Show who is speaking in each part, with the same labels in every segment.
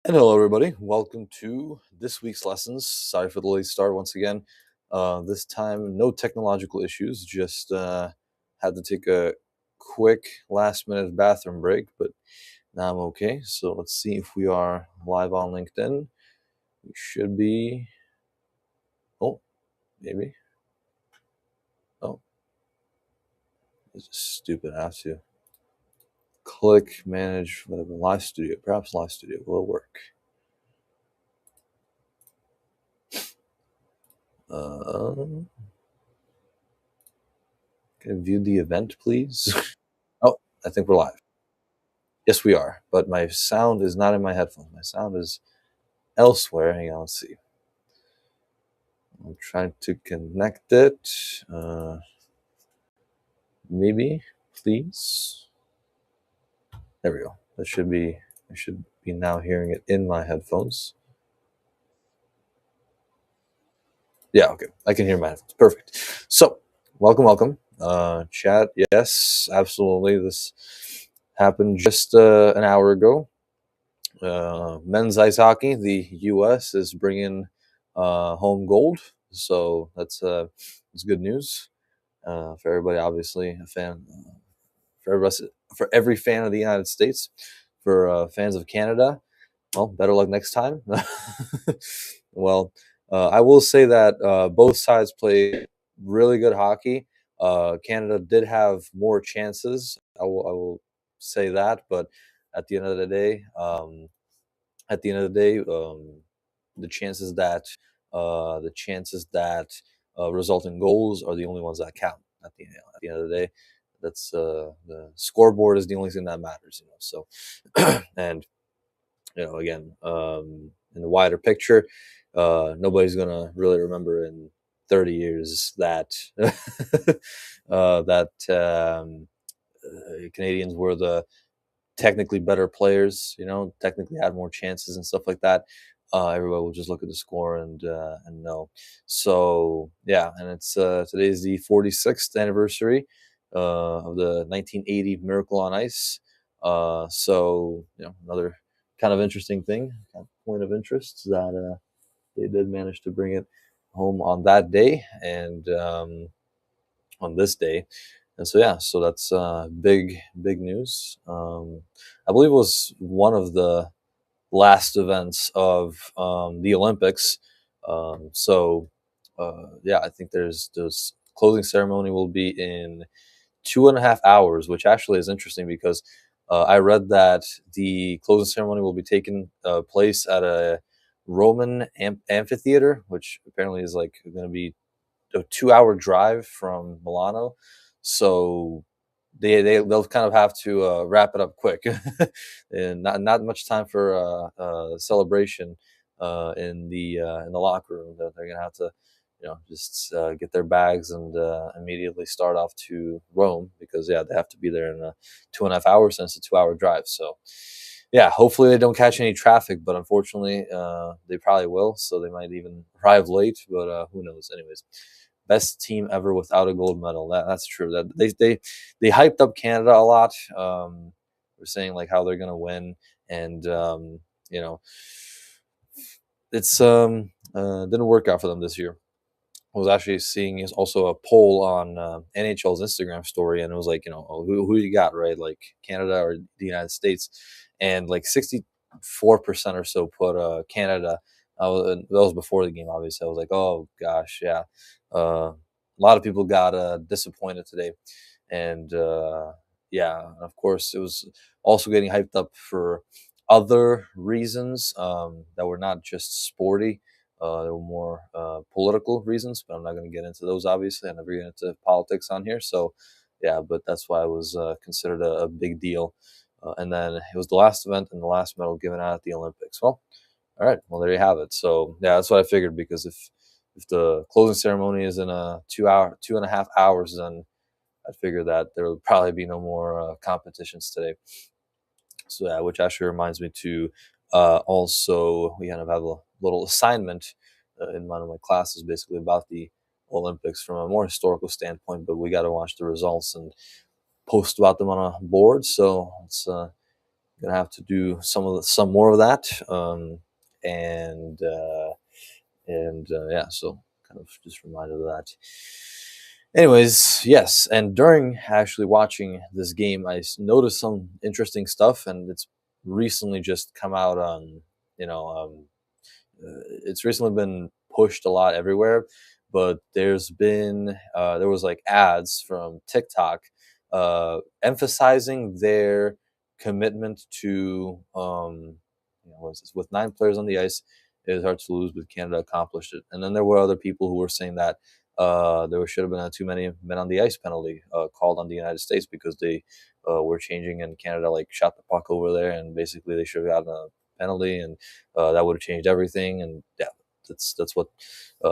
Speaker 1: And hello, everybody. Welcome to this week's lessons. Sorry for the late start once again. This time, no technological issues. Just had to take a quick last-minute bathroom break, but now I'm okay. So let's see if we are live on LinkedIn. We should be. Oh, maybe. Oh, it's just stupid. I have to click manage whatever live studio. Perhaps live studio will work. Uh, can I view the event, please? Oh, I think we're live. Yes, we are, but my sound is not in my headphones. My sound is elsewhere. Hang on, let's see. I'm trying to connect it. Maybe, please. There we go. That should be. I should be now hearing it in my headphones. Yeah, okay. I can hear my headphones. Perfect. So, welcome. Chat. Yes, absolutely. This happened just an hour ago. Men's ice hockey, the U.S. is bringing home gold, so that's good news for everybody. Obviously, a fan for every fan of the United States. For fans of Canada, well, better luck next time. Well, I will say that both sides play really good hockey. Canada did have more chances. I will say that, but at the end of the day, the chances that result in goals are the only ones that count. At the end of the day, that's the scoreboard is the only thing that matters. So and again, in the wider picture, nobody's gonna really remember in 30 years that that Canadians were the technically better players, technically had more chances and stuff like that. Everybody will just look at the score and know. So yeah, and it's today's the 46th anniversary of the 1980 Miracle on Ice. So another kind of interesting thing, kind of point of interest that they did manage to bring it home on that day and on this day. And so yeah, so that's big news. I believe it was one of the last events of the Olympics. Yeah, I think there's closing ceremony will be in 2.5 hours, which actually is interesting because I read that the closing ceremony will be taking place at a Roman amphitheater, which apparently is like going to be a 2 hour drive from Milano. So they'll kind of have to wrap it up quick, and not much time for celebration in the locker room. They're gonna have to, just get their bags and immediately start off to Rome because yeah, they have to be there in 2.5 hours since it's a 2 hour drive. So yeah, hopefully they don't catch any traffic, but unfortunately they probably will. So they might even arrive late, but who knows? Anyways, best team ever without a gold medal. That's true. That they hyped up Canada a lot. They're saying like how they're gonna win, and you know, it's didn't work out for them this year. I was actually seeing is also a poll on NHL's Instagram story, and it was like, oh, who you got, right? Like Canada or the United States, and like 64% or so put Canada. That was before the game, obviously. I was like, oh gosh, yeah. A lot of people got disappointed today, and yeah, of course, it was also getting hyped up for other reasons that were not just sporty. There were more political reasons, but I'm not going to get into those. Obviously, I never get into politics on here, so yeah. But that's why it was considered a big deal. And then it was the last event and the last medal given out at the Olympics. Well, all right. Well, there you have it. So yeah, that's what I figured because if the closing ceremony is in a 2.5 hours, then I figured that there would probably be no more competitions today. So yeah, which actually reminds me to also we kind of have a little assignment in one of my classes, basically about the Olympics from a more historical standpoint. But we got to watch the results and post about them on a board. So let's gonna have to do some more of that, and yeah, so kind of just reminded of that. Anyways, yes, and during actually watching this game, noticed some interesting stuff, and it's recently just come out on, you know, it's recently been pushed a lot everywhere, but there was like ads from TikTok emphasizing their commitment to what is this? With 9 players on the ice, it is hard to lose, but Canada accomplished it. And then there were other people who were saying that there should have been a too many men on the ice penalty called on the United States because they were changing, and Canada like shot the puck over there, and basically they should have gotten a penalty, and that would have changed everything. And yeah, that's what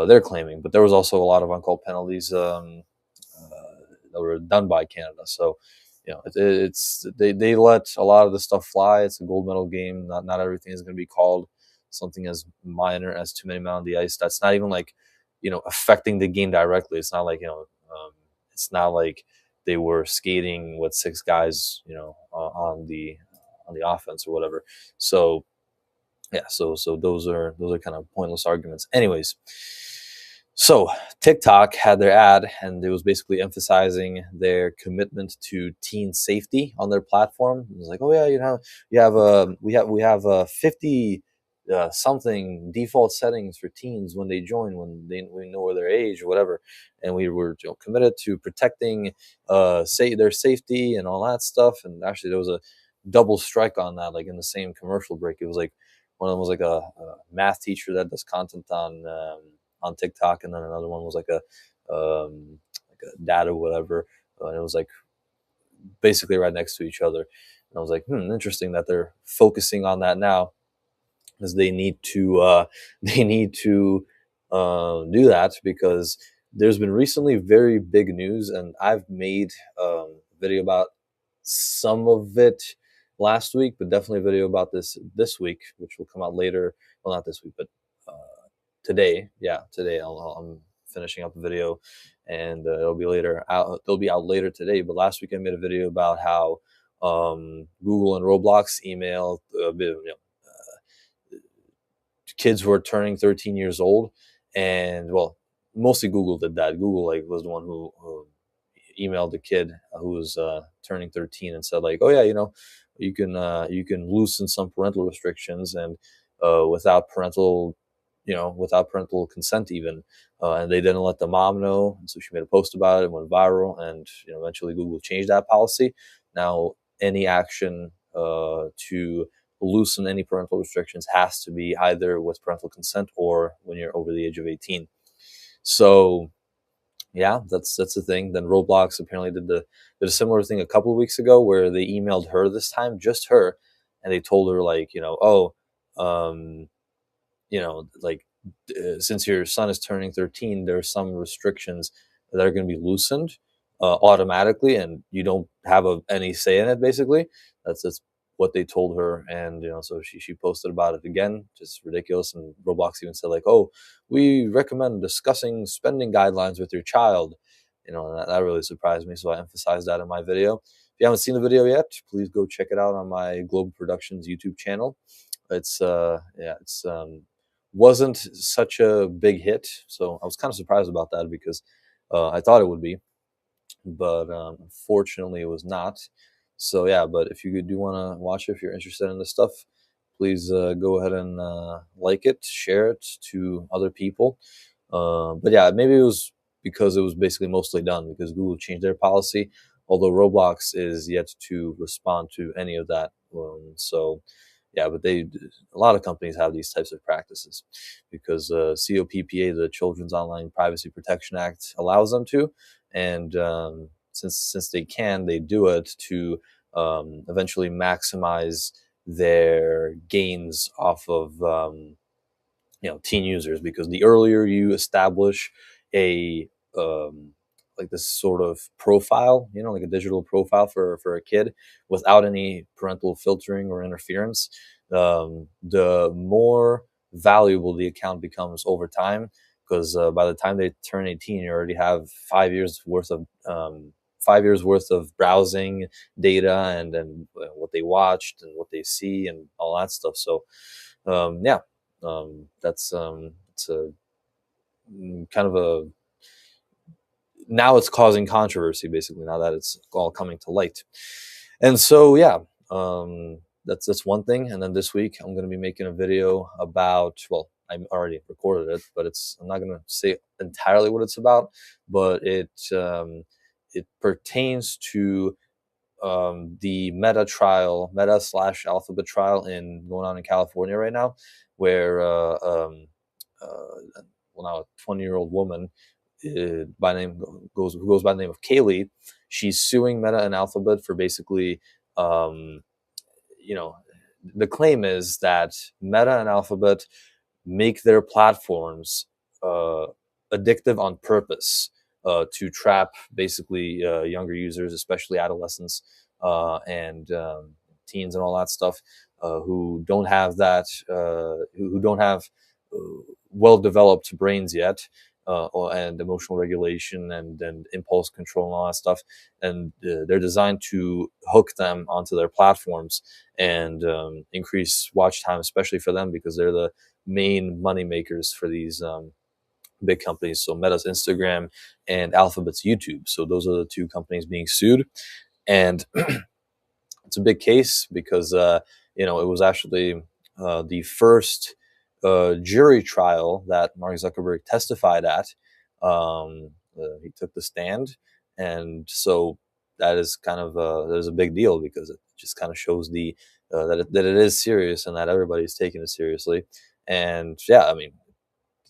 Speaker 1: they're claiming. But there was also a lot of uncalled penalties that were done by Canada. So it's they let a lot of the stuff fly. It's a gold medal game. Not everything is going to be called. Something as minor as too many men on the ice. That's not even like affecting the game directly. It's not like it's not like they were skating with 6 guys on the offense or whatever. So yeah, so those are kind of pointless arguments. Anyways, so TikTok had their ad, and it was basically emphasizing their commitment to teen safety on their platform. It was like, oh yeah, we have 50 something default settings for teens when they join, we know their age or whatever, and we were committed to protecting say their safety and all that stuff. And actually, there was a double strike on that, like in the same commercial break. It was like one of them was like a math teacher that does content on TikTok, and then another one was like a dad or whatever, and it was like basically right next to each other. And I was like, interesting that they're focusing on that now, because they need to do that, because there's been recently very big news, and I've made a video about some of it last week, but definitely a video about this week, which will come out later. Well, not this week, but today. Yeah, today I'm finishing up a video, and it'll be later out. It'll be out later today. But last week I made a video about how Google and Roblox emailed kids who are turning 13 years old, and well, mostly Google did that. Google was the one who emailed the kid who was turning 13 and said like, oh yeah, you can loosen some parental restrictions, and without parental consent even, and they didn't let the mom know, and so she made a post about it. It went viral, and eventually Google changed that policy. Now any action to loosen any parental restrictions has to be either with parental consent or when you're over the age of 18. So yeah, that's the thing. Then Roblox apparently did a similar thing a couple of weeks ago, where they emailed her this time, just her, and they told her like, um, like since your son is turning 13, there are some restrictions that are going to be loosened automatically, and you don't have any say in it. Basically, that's what they told her, and so she posted about it again, just ridiculous. And Roblox even said like, oh, we recommend discussing spending guidelines with your child. And that really surprised me, so I emphasized that in my video. If you haven't seen the video yet, please go check it out on my Global Productions YouTube channel. It's wasn't such a big hit, so I was kind of surprised about that, because I thought it would be, but unfortunately it was not. So yeah, but if you do want to watch it, if you're interested in this stuff, please go ahead and like it, share it to other people. But yeah, maybe it was because it was basically mostly done because Google changed their policy, although Roblox is yet to respond to any of that. So yeah, but a lot of companies have these types of practices because COPPA, the Children's Online Privacy Protection Act, allows them to, and since they can, they do it to eventually maximize their gains off of teen users, because the earlier you establish a like this sort of profile, like a digital profile for a kid without any parental filtering or interference, the more valuable the account becomes over time, because by the time they turn 18, you already have 5 years worth of 5 years worth of browsing data, and what they watched and what they see and all that stuff. So yeah, that's it's a kind of a now it's causing controversy basically now that it's all coming to light. And so yeah, that's one thing. And then this week I'm going to be making a video about, well, I already recorded it, but I'm not going to say entirely what it's about, but it pertains to the Meta slash Alphabet trial in going on in California right now, where well, now a 20-year-old woman by name who goes by the name of Kaylee. She's suing Meta and Alphabet for basically, um, you know, the claim is that Meta and Alphabet make their platforms uh, addictive on purpose, to trap basically younger users, especially adolescents and teens and all that stuff, who don't have who don't have uh, well developed brains yet. And emotional regulation and impulse control and all that stuff, and they're designed to hook them onto their platforms and increase watch time, especially for them because they're the main money makers for these big companies. So Meta's Instagram and Alphabet's YouTube. So those are the two companies being sued, and it's a big case because it was actually the first jury trial that Mark Zuckerberg testified at. He took the stand, and so that is kind of that is a big deal because it just kind of shows that it is serious and that everybody's taking it seriously. And yeah, I mean,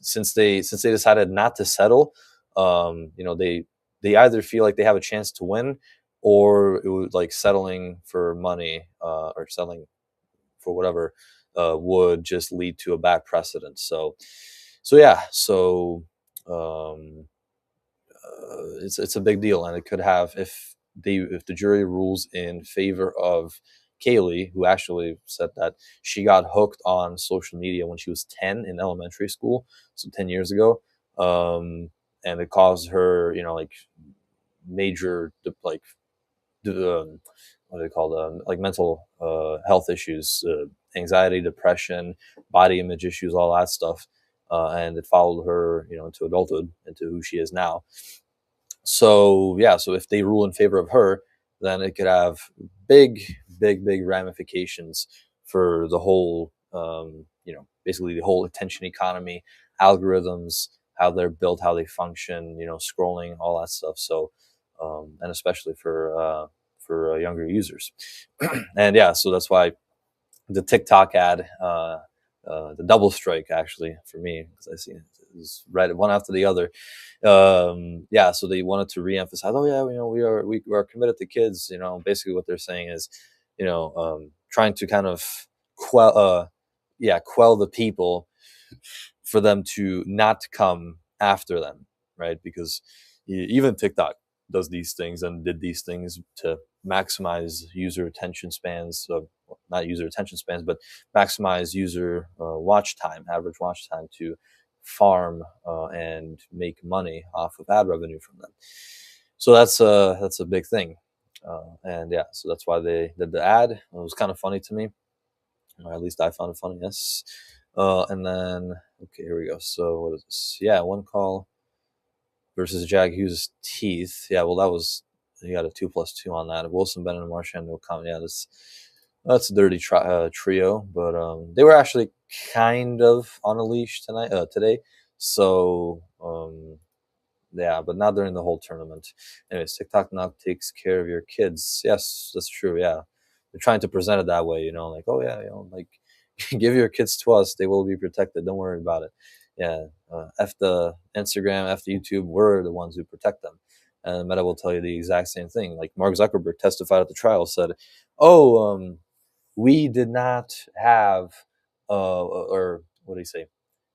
Speaker 1: since they decided not to settle, they either feel like they have a chance to win, or it was like settling for money or settling for whatever would just lead to a bad precedent. So yeah, so um, it's a big deal, and it could have if the jury rules in favor of Kaylee, who actually said that she got hooked on social media when she was 10 in elementary school, so 10 years ago, and it caused her, like major what do they call them, like mental health issues, anxiety, depression, body image issues, all that stuff, and it followed her, into adulthood, into who she is now. So yeah, so if they rule in favor of her, then it could have big, big, big ramifications for the whole, basically the whole attention economy, algorithms, how they're built, how they function, scrolling, all that stuff. So, and especially for younger users, and yeah, so that's why the TikTok ad, the double strike actually for me, because I see it was right one after the other. Yeah, so they wanted to reemphasize, oh yeah, we are committed to kids. Basically what they're saying is, trying to kind of quell the people for them to not come after them, right? Because even TikTok does these things and did these things to maximize user attention spans, not user attention spans, but maximize user watch time, average watch time, to farm and make money off of ad revenue from them. So that's a big thing, and yeah, so that's why they did the ad. It was kind of funny to me, or at least I found it funny. Yes, and then okay, here we go. So what is this? Yeah, one call versus Jack Hughes' teeth. Yeah, well, that was, he got a 2+2 on that. Wilson, Bennett, and Marchand, no comment. Yeah, that's a dirty trio, but they were actually kind of on a leash today. So yeah, but not during the whole tournament. Anyways, TikTok now takes care of your kids. Yes, that's true. Yeah, they're trying to present it that way. Like, oh yeah, like give your kids to us; they will be protected. Don't worry about it. Yeah, f the Instagram, f the YouTube. We're the ones who protect them. And Meta will tell you the exact same thing. Like Mark Zuckerberg testified at the trial, said, "Oh, we did not have, or what did he say?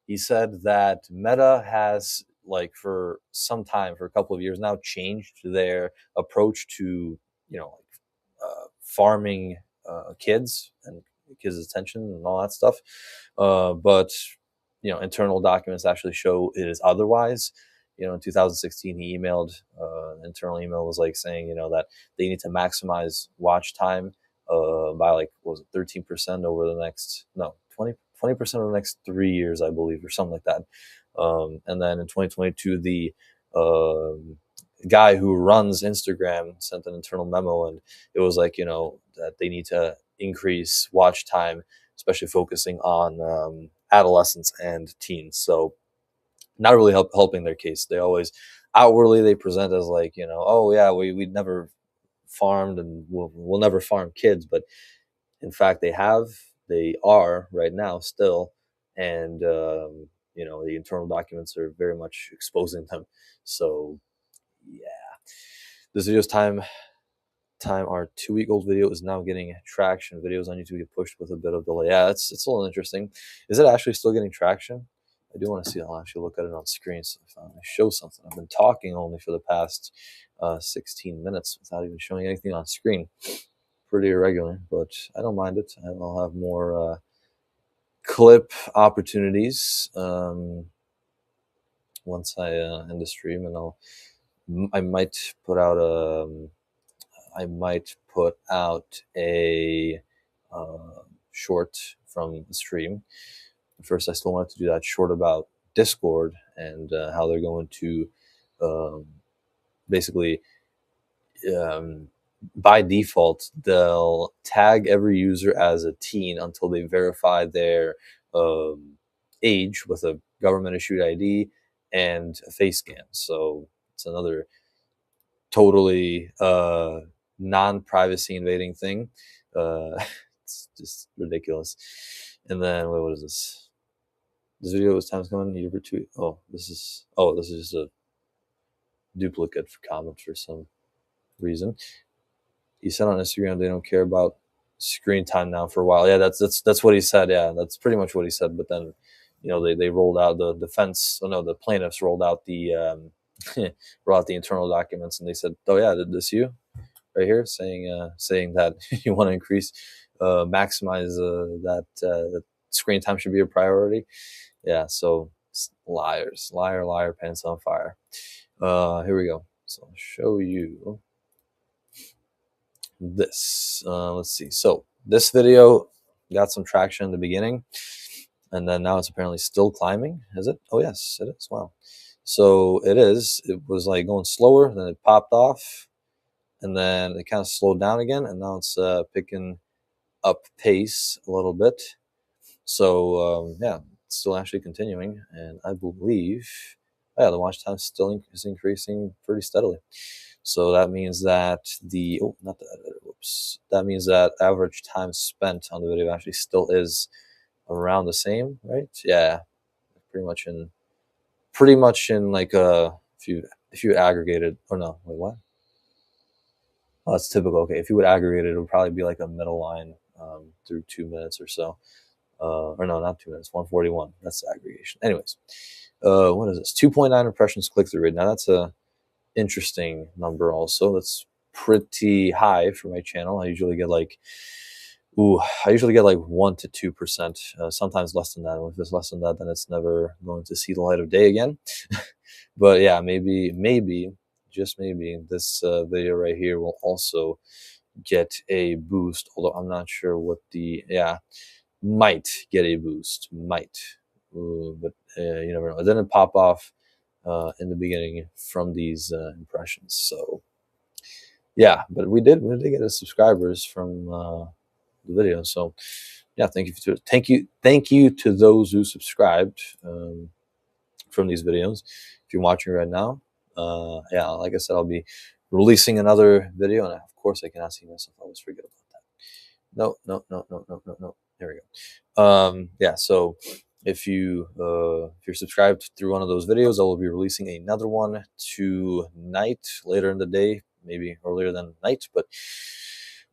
Speaker 1: He said that Meta has, like, for some time, for a couple of years now, changed their approach to, farming kids and kids' attention and all that stuff. But internal documents actually show it is otherwise. in 2016 he emailed an internal email was like saying that they need to maximize watch time by like what was it 13% over the next no 20% over the next 3 years, I believe, or something like that. And then in 2022 the guy who runs Instagram sent an internal memo, and it was like that they need to increase watch time, especially focusing on adolescents and teens. So not really helping their case. They always outwardly they present as like oh yeah, we never farmed and we'll never farm kids, but in fact they are right now still, and the internal documents are very much exposing them. So yeah, this video's time our 2-week-old video is now getting traction. Videos on YouTube get pushed with a bit of delay. Yeah, it's a little interesting. Is it actually still getting traction? I do want to see. I'll actually look at it on screen so if I show something. I've been talking only for the past 16 minutes without even showing anything on screen. Pretty irregular, but I don't mind it. I'll have more clip opportunities once I end the stream, and I might put out a short from the stream. First, I still wanted to do that short about Discord and how they're going to basically by default they'll tag every user as a teen until they verify their age with a government issued ID and a face scan. So it's another totally non-privacy invading thing. It's just ridiculous. And then what is this? This video was time's coming. Need to retweet. This is just a duplicate for comment for some reason. He said on Instagram they don't care about screen time now for a while. Yeah, that's what he said. Yeah, that's pretty much what he said. But then, they rolled out the defense. Oh no, the plaintiffs rolled out the rolled out the internal documents, and they said, "Oh yeah, this you right here saying that you want to increase, maximize that screen time should be a priority." Yeah, so liars, liar, pants on fire. Here we go. So I'll show you this. Let's see. So this video got some traction in the beginning, and then now it's apparently still climbing. Is it? Oh yes, it is. Wow. So it is. It was like going slower, then it popped off, and then it kind of slowed down again, and now it's picking up pace a little bit. So yeah, it's still actually continuing, and I believe the watch time still is increasing pretty steadily. So that means that that means that average time spent on the video actually still is around the same, right? Yeah, pretty much in like if you aggregated. Oh no, wait, what? Oh, that's typical. Okay, if you would aggregate it, it would probably be like a middle line through 2 minutes or so. Or no, not 2 minutes, 141. That's the aggregation. Anyways, what is this? 2.9 impressions click-through rate. Now that's a interesting number also. That's pretty high for my channel. I usually get like 1 to 2%, sometimes less than that. If it's less than that, then it's never going to see the light of day again. But yeah, maybe, just maybe, this video right here will also get a boost, although I'm not sure what might get a boost, but you never know. It didn't pop off in the beginning from these impressions, so yeah, but we did get a subscribers from the video. So yeah, thank you to those who subscribed from these videos. If you're watching right now, yeah, like I said, I'll be releasing another video, and of course I cannot see myself. I always forget about that. No. There we go. Yeah, so if you're subscribed through one of those videos, I will be releasing another one tonight, later in the day, maybe earlier than night, but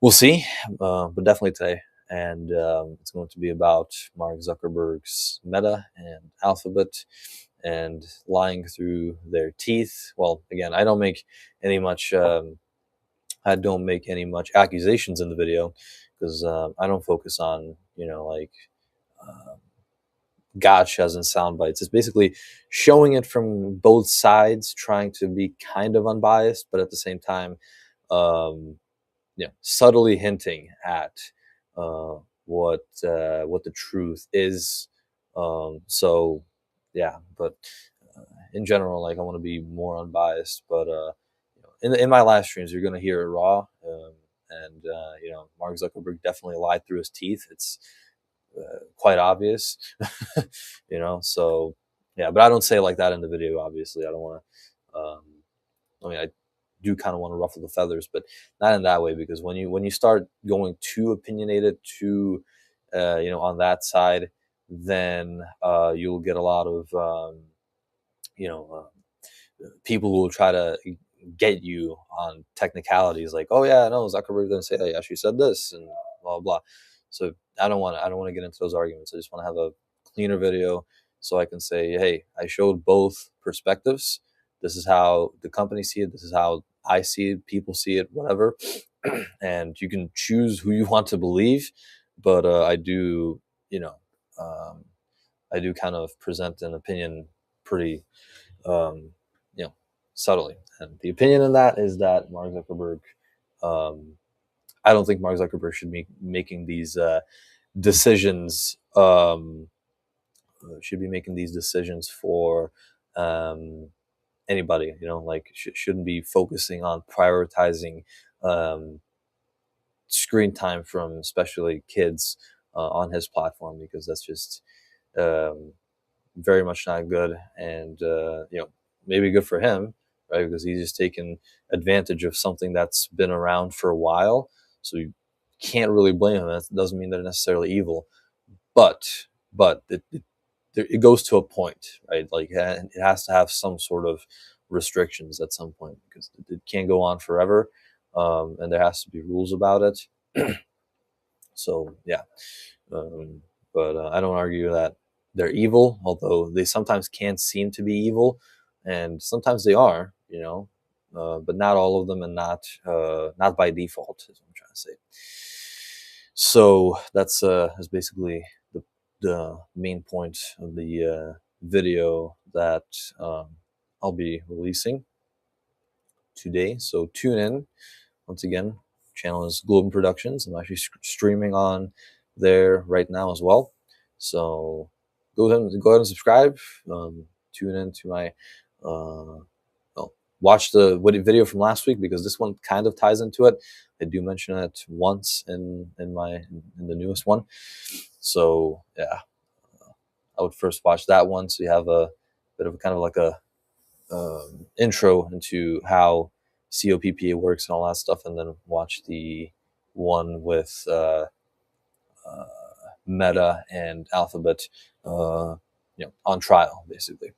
Speaker 1: we'll see. But definitely today, and it's going to be about Mark Zuckerberg's Meta and Alphabet and lying through their teeth. Well, again, I don't make any much accusations in the video, because I don't focus on like gotchas and sound bites. It's basically showing it from both sides, trying to be kind of unbiased, but at the same time, um, subtly hinting at uh, what the truth is. So yeah, but in general, like I want to be more unbiased. But in my live streams, you're gonna hear it raw. And Mark Zuckerberg definitely lied through his teeth. It's quite obvious, So yeah, but I don't say it like that in the video. Obviously, I don't want to. I mean, I do kind of want to ruffle the feathers, but not in that way. Because when you start going too opinionated, too on that side, then you'll get a lot of you know people who will try to get you on technicalities, like, oh yeah, no, Zuckerberg didn't say that. Yeah, she said this, and blah blah. So I don't want to get into those arguments. I just want to have a cleaner video so I can say, hey, I showed both perspectives. This is how the company see it. This is how I see it. People see it. Whatever, and you can choose who you want to believe. But you know, um, I do kind of present an opinion pretty um, you know, subtly. And the opinion in that is that Mark Zuckerberg, um, I don't think Mark Zuckerberg should be making these decisions. Should be making these decisions for um, anybody. Like shouldn't be focusing on prioritizing um, screen time from especially kids on his platform, because that's just um, very much not good. And maybe good for him, right? Because he's just taken advantage of something that's been around for a while. So you can't really blame him. That doesn't mean they're necessarily evil, but it goes to a point, right? Like it has to have some sort of restrictions at some point, because it can't go on forever, and there has to be rules about it. So yeah, um, but I don't argue that they're evil, although they sometimes can seem to be evil, and sometimes they are, but not all of them, and not by default, is what I'm trying to say. So that's basically the main point of the video that um, I'll be releasing today. So tune in. Once again, channel is Globin Productions. I'm actually streaming on there right now as well. So go ahead and subscribe. Tune into my watch the video from last week, because this one kind of ties into it. I do mention it once in the newest one. So yeah, I would first watch that one, so you have a bit of kind of like a intro into how COPPA works and all that stuff, and then watch the one with uh, Meta and Alphabet, on trial, basically.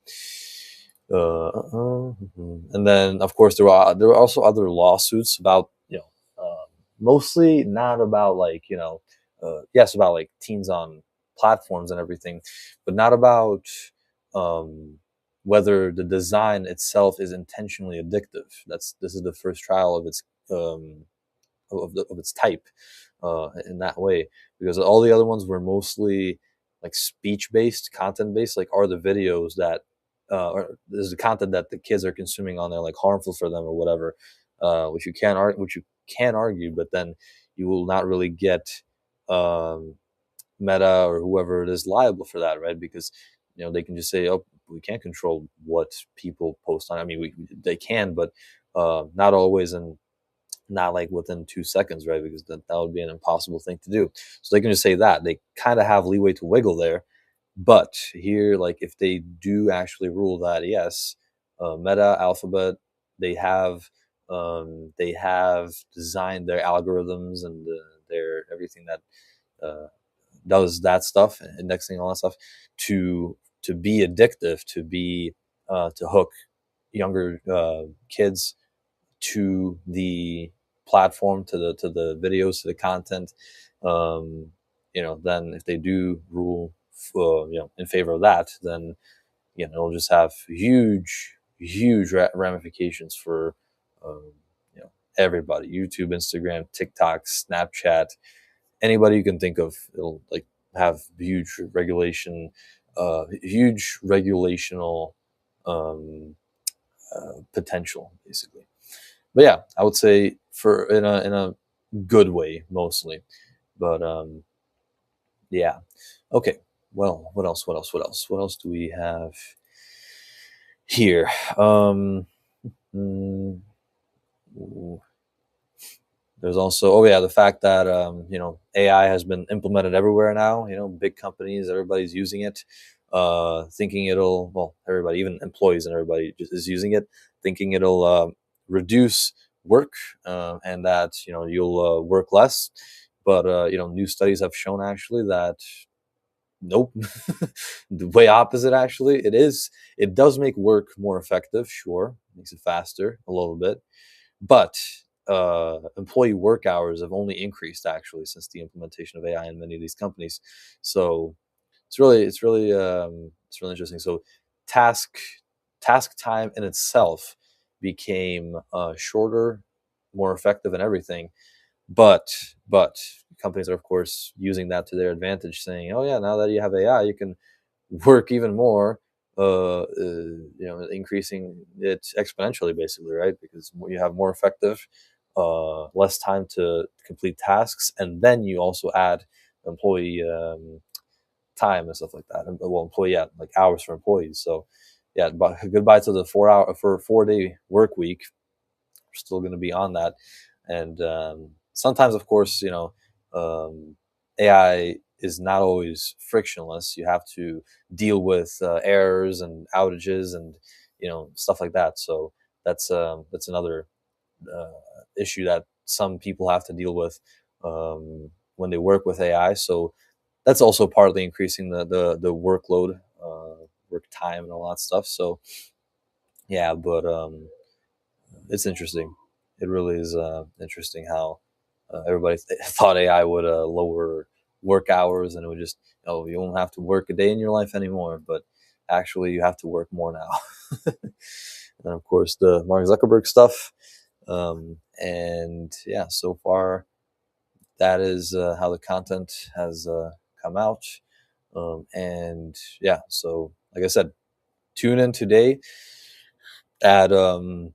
Speaker 1: And then, of course, there were also other lawsuits about mostly not about like yes, about like teens on platforms and everything, but not about um, whether the design itself is intentionally addictive. This is the first trial of its of its type in that way, because all the other ones were mostly like speech based, content based. Like, are the videos that or is the content that the kids are consuming on there like harmful for them or whatever, which you can argue, but then you will not really get um, Meta or whoever it is liable for that, right? Because they can just say, oh, we can't control what people post on. I mean, they can, but not always, and not like within 2 seconds, right? Because that would be an impossible thing to do. So they can just say that they kind of have leeway to wiggle there. But here, like if they do actually rule that yes, Meta, Alphabet, they have they have designed their algorithms and their everything that uh, does that stuff, indexing, all that stuff, to be addictive, to be to hook younger kids to the platform, to the videos, to the content. Um, then if they do rule, in favor of that, then it'll just have huge ramifications for um, everybody. YouTube, Instagram, TikTok, Snapchat, anybody you can think of. It'll like have huge regulation huge regulational um, potential, basically. But yeah, I would say for in a good way mostly. But yeah, okay. Well, what else? What else? What else? What else do we have here? Mm, there's also, oh yeah, the fact that AI has been implemented everywhere now. Big companies, everybody's using it, thinking it'll, well, everybody, even employees and everybody just is using it, thinking it'll reduce work, and that you'll work less. But new studies have shown actually that nope, the way opposite. Actually, it does make work more effective. Sure, makes it faster a little bit, but employee work hours have only increased actually since the implementation of AI in many of these companies. So it's really interesting. So task task time in itself became shorter, more effective, and everything. But companies are of course using that to their advantage, saying, "Oh yeah, now that you have AI, you can work even more, increasing it exponentially, basically, right? Because you have more effective, less time to complete tasks, and then you also add employee time and stuff like that. Well, employee, yeah, like hours for employees. So, yeah, but goodbye to the 4 day work week. We're still going to be on that, and sometimes, of course, AI is not always frictionless. You have to deal with errors and outages and stuff like that. So that's another uh, issue that some people have to deal with when they work with AI. So that's also partly increasing the workload, work time, and all that stuff. So yeah, but it's interesting. It really is interesting how everybody thought AI would lower work hours, and it would just, oh, you won't have to work a day in your life anymore. But actually, you have to work more now. And of course, the Mark Zuckerberg stuff. And yeah, so far, that is how the content has come out. And yeah, so like I said, tune in today at tune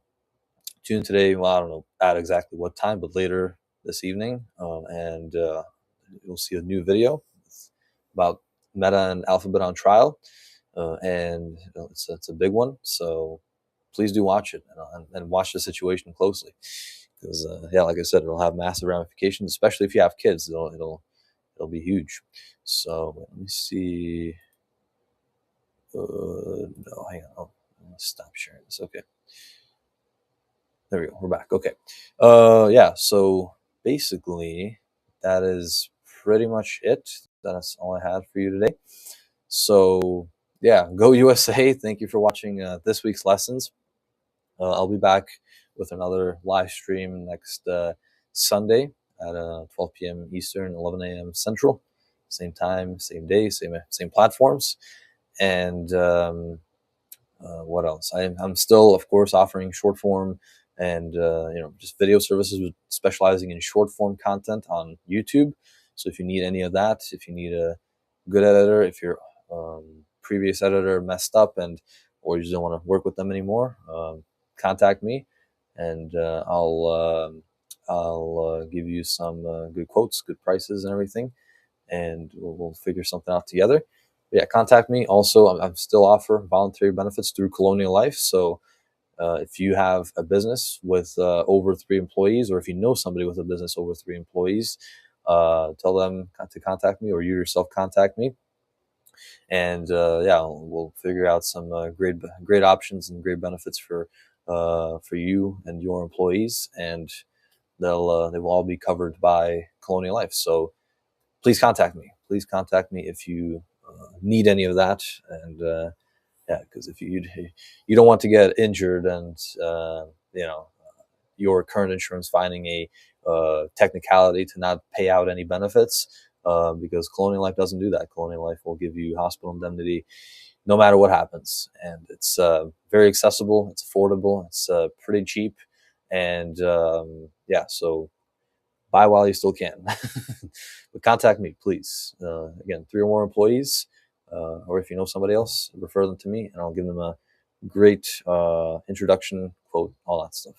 Speaker 1: in today. Well, I don't know at exactly what time, but later this evening, and you'll see a new video about Meta and Alphabet on trial, and it's a big one. So please do watch it, and watch the situation closely, because yeah, like I said, it'll have massive ramifications, especially if you have kids. It'll be huge. So let me see. No, hang on. Oh, I'm gonna stop sharing this. Okay. There we go. We're back. Okay. Yeah. So basically, that is pretty much it. That's all I had for you today. So yeah, go USA. Thank you for watching this week's lessons. I'll be back with another live stream next Sunday at 12 p.m. Eastern, 11 a.m. Central. Same time, same day, same platforms. And what else? I'm still, of course, offering short form and just video services, with specializing in short form content on YouTube. So if you need any of that, if you need a good editor, if your previous editor messed up and or you just don't want to work with them anymore, contact me, and I'll give you some good quotes, good prices, and everything, and we'll figure something out together. But yeah, contact me. Also, I'm still offer voluntary benefits through Colonial Life. So if you have a business with over 3 employees, or if you know somebody with a business over 3 employees, tell them to contact me, or you yourself contact me, and yeah, we'll figure out some great options and great benefits for you and your employees, and they will all be covered by Colonial Life. So please contact me. Please contact me if you need any of that. And yeah, because if you don't want to get injured, and you know your current insurance finding a technicality to not pay out any benefits, because Colonial Life doesn't do that. Colonial Life will give you hospital indemnity no matter what happens, and it's very accessible. It's affordable. It's pretty cheap, and yeah, so buy while you still can. But contact me, please. Again, 3 or more employees. or if you know somebody else, refer them to me, and I'll give them a great introduction quote, all that stuff.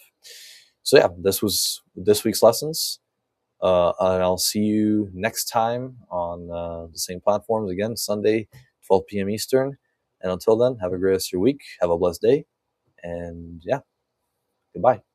Speaker 1: So yeah, this was this week's lessons, and I'll see you next time on the same platforms again, Sunday, 12 p.m. Eastern. And until then, have a great rest of your week. Have a blessed day, and yeah, goodbye.